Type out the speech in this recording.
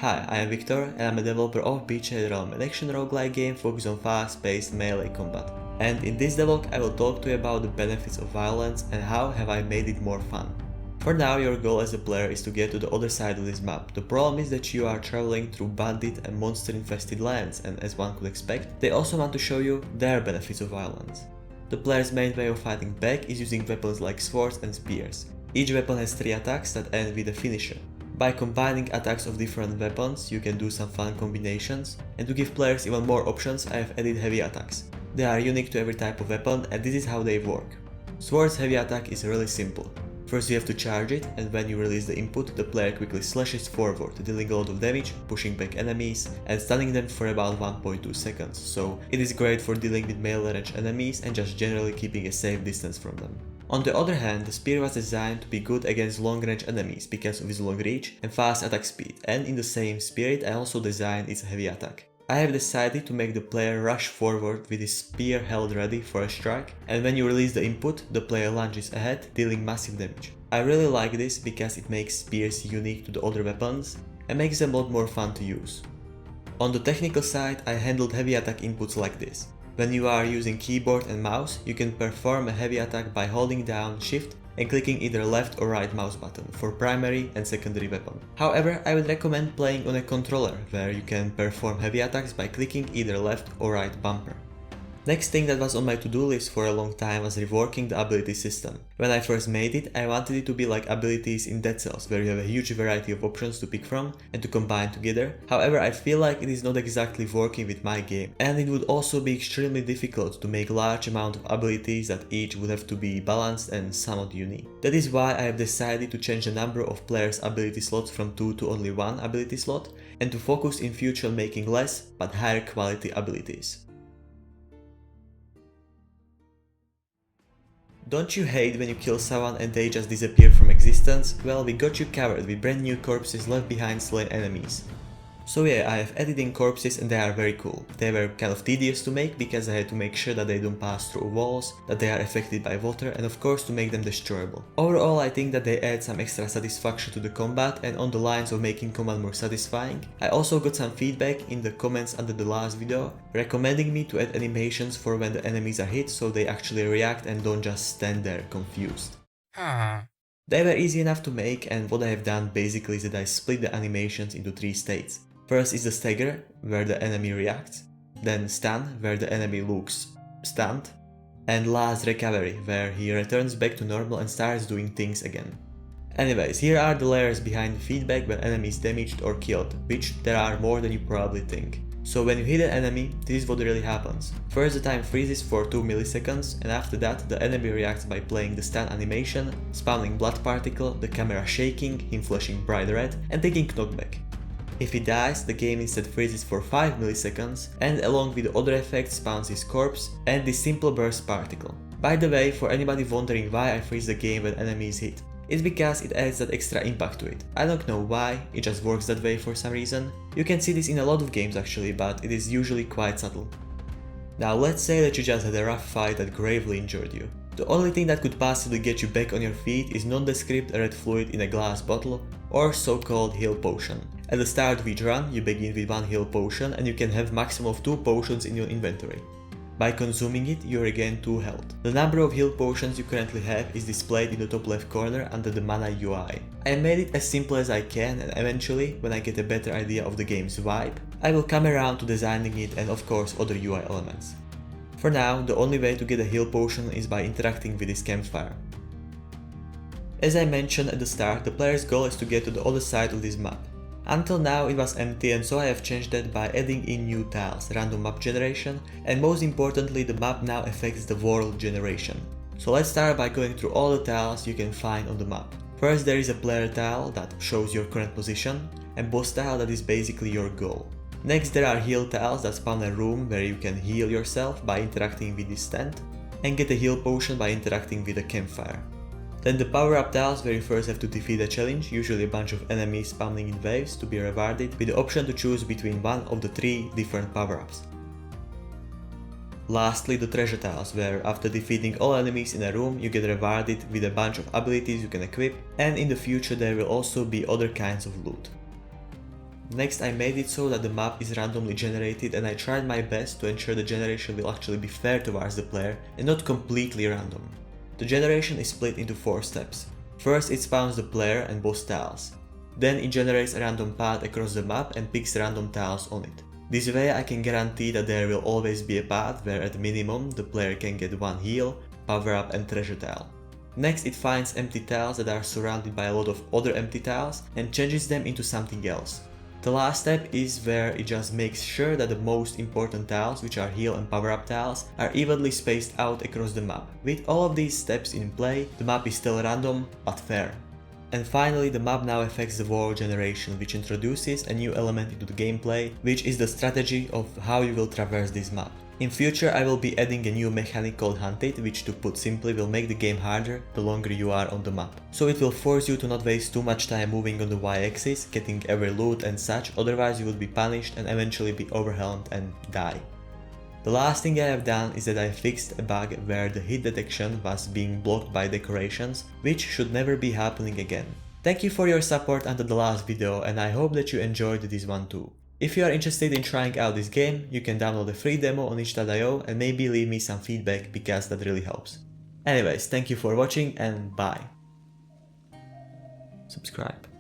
Hi, I am Victor and I'm a developer of Beachhead Realm, an action roguelike game focused on fast-paced melee combat. And in this devlog I will talk to you about the benefits of violence and how have I made it more fun. For now, your goal as a player is to get to the other side of this map. The problem is that you are traveling through bandit and monster infested lands, and as one could expect, they also want to show you their benefits of violence. The player's main way of fighting back is using weapons like swords and spears. Each weapon has 3 attacks that end with a finisher. By combining attacks of different weapons, you can do some fun combinations, and to give players even more options, I have added heavy attacks. They are unique to every type of weapon, and this is how they work. Sword's heavy attack is really simple. First you have to charge it, and when you release the input, the player quickly slashes forward, dealing a lot of damage, pushing back enemies, and stunning them for about 1.2 seconds, so it is great for dealing with melee range enemies and just generally keeping a safe distance from them. On the other hand, the spear was designed to be good against long range enemies because of its long reach and fast attack speed, and in the same spirit I also designed its heavy attack. I have decided to make the player rush forward with his spear held ready for a strike, and when you release the input, the player lunges ahead, dealing massive damage. I really like this because it makes spears unique to the other weapons and makes them a lot more fun to use. On the technical side, I handled heavy attack inputs like this. When you are using keyboard and mouse, you can perform a heavy attack by holding down Shift and clicking either left or right mouse button for primary and secondary weapon. However, I would recommend playing on a controller, where you can perform heavy attacks by clicking either left or right bumper. Next thing that was on my to-do list for a long time was reworking the ability system. When I first made it, I wanted it to be like abilities in Dead Cells, where you have a huge variety of options to pick from and to combine together. However, I feel like it is not exactly working with my game, and it would also be extremely difficult to make large amount of abilities that each would have to be balanced and somewhat unique. That is why I have decided to change the number of players' ability slots from 2 to only 1 ability slot, and to focus in future on making less but higher quality abilities. Don't you hate when you kill someone and they just disappear from existence? Well, we got you covered with brand new corpses left behind slain enemies. So yeah, I have added in corpses and they are very cool. They were kind of tedious to make because I had to make sure that they don't pass through walls, that they are affected by water, and of course to make them destroyable. Overall, I think that they add some extra satisfaction to the combat, and on the lines of making combat more satisfying. I also got some feedback in the comments under the last video, recommending me to add animations for when the enemies are hit so they actually react and don't just stand there confused. They were easy enough to make, and what I have done basically is that I split the animations into 3 states. First is the stagger, where the enemy reacts, then stun, where the enemy looks stunned, and last recovery, where he returns back to normal and starts doing things again. Anyways, here are the layers behind the feedback when enemy is damaged or killed, which there are more than you probably think. So when you hit an enemy, this is what really happens. First the time freezes for 2 milliseconds, and after that the enemy reacts by playing the stun animation, spawning blood particle, the camera shaking, him flashing bright red, and taking knockback. If he dies, the game instead freezes for 5 milliseconds, and along with the other effects spawns his corpse and this simple burst particle. By the way, for anybody wondering why I freeze the game when enemy is hit, it's because it adds that extra impact to it. I don't know why, it just works that way for some reason. You can see this in a lot of games actually, but it is usually quite subtle. Now let's say that you just had a rough fight that gravely injured you. The only thing that could possibly get you back on your feet is nondescript red fluid in a glass bottle, or so-called heal potion. At the start of each run, you begin with 1 heal potion and you can have maximum of 2 potions in your inventory. By consuming it, you regain 2 health. The number of heal potions you currently have is displayed in the top left corner under the mana UI. I made it as simple as I can, and eventually, when I get a better idea of the game's vibe, I will come around to designing it and of course other UI elements. For now, the only way to get a heal potion is by interacting with this campfire. As I mentioned at the start, the player's goal is to get to the other side of this map. Until now it was empty, and so I have changed that by adding in new tiles, random map generation, and most importantly the map now affects the world generation. So let's start by going through all the tiles you can find on the map. First there is a player tile that shows your current position, and boss tile that is basically your goal. Next there are heal tiles that spawn a room where you can heal yourself by interacting with this tent, and get a heal potion by interacting with a campfire. Then the power-up tiles where you first have to defeat a challenge, usually a bunch of enemies spawning in waves to be rewarded, with the option to choose between one of the 3 different power-ups. Lastly, the treasure tiles, where after defeating all enemies in a room you get rewarded with a bunch of abilities you can equip, and in the future there will also be other kinds of loot. Next I made it so that the map is randomly generated, and I tried my best to ensure the generation will actually be fair towards the player and not completely random. The generation is split into 4 steps. First it spawns the player and boss tiles. Then it generates a random path across the map and picks random tiles on it. This way I can guarantee that there will always be a path where at minimum the player can get 1 heal, power up and treasure tile. Next it finds empty tiles that are surrounded by a lot of other empty tiles and changes them into something else. The last step is where it just makes sure that the most important tiles, which are heal and power up tiles, are evenly spaced out across the map. With all of these steps in play, the map is still random, but fair. And finally, the map now affects the world generation, which introduces a new element into the gameplay, which is the strategy of how you will traverse this map. In future I will be adding a new mechanic called Hunted, which to put simply will make the game harder the longer you are on the map. So it will force you to not waste too much time moving on the Y-axis, getting every loot and such, otherwise you will be punished and eventually be overwhelmed and die. The last thing I have done is that I fixed a bug where the hit detection was being blocked by decorations, which should never be happening again. Thank you for your support until the last video, and I hope that you enjoyed this one too. If you are interested in trying out this game, you can download a free demo on itch.io and maybe leave me some feedback, because that really helps. Anyways, thank you for watching and bye. Subscribe.